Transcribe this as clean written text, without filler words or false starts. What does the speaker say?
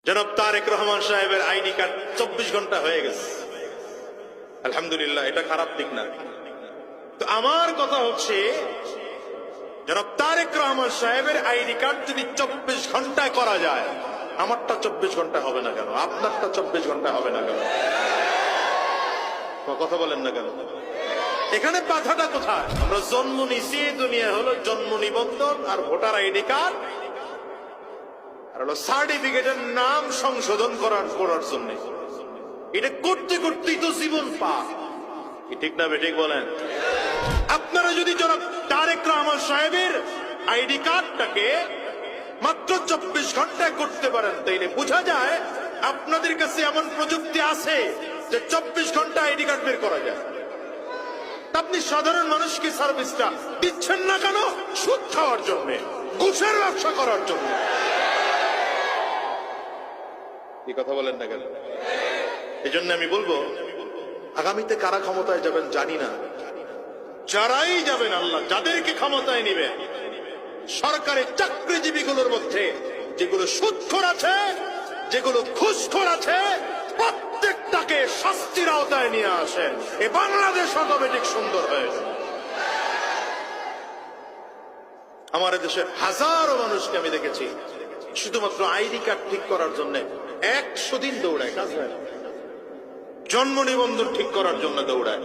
জনাব তারেক রহমান সাহেবের ID card 24 ঘন্টা হয়ে গেছে, আলহামদুলিল্লাহ, এটা খারাপ দিক না। তো আমার কথা হচ্ছে, জনাব তারেক রহমান সাহেবের আইডি কার্ড যদি 24 ঘন্টায় করা যায়, আমারটা 24 ঘন্টা হবে না কেন? আপনারটা 24 ঘন্টা হবে না কেন? কথা বলেন না কেন? এখানে বাধাটা কোথায়? আমরা জন্ম নিছি, দুনিয়া হলো জন্ম নিবন্ধন আর ভোটার আইডি কার্ড আর হলো সার্টিফিকেটের নাম সংশোধন করার জন্য। এটা করতে করতেই তো জীবন পার। ঠিক না বেঠিক বলেন? আপনারা যদি জনাব তারেক রহমান সাহেবের আইডি কার্ডটাকে মাত্র 24 ঘন্টায় করতে পারেন, তাইলে বোঝা যায় আপনাদের কাছে এমন প্রযুক্তি আছে যে 24 ঘন্টা আইডি কার্ড বের করা যায়। আপনি সাধারণ মানুষকে সার্ভিসটা দিচ্ছেন না কেন? সুদ খাওয়ার জন্য, ঘুষের ব্যবসা করার জন্য। এই কথা বলেন না কেন? এই জন্য আমি বলবো, আগামীতে কারা ক্ষমতায় যাবেন জানি না, যারাই যাবেন, আল্লাহ যাদেরকে ক্ষমতায় নিবে, সরকারের চাকরিজীবীগুলোর মধ্যে যেগুলো সুদখোর আছে, যেগুলো ঘুষখোর আছে, প্রত্যেকটাকে শাস্তির আওতায় নিয়ে আসেন। এ বাংলাদেশ অটোমেটিক সুন্দর হয়ে যাবে। আমার দেশে হাজারো মানুষকে আমি দেখেছি শুধুমাত্র আইডি কার্ড ঠিক করার জন্য 100 দিন দৌড়ায়, কাজ হয় না। জন্ম নিবন্ধন ঠিক করার জন্য দৌড়ায়।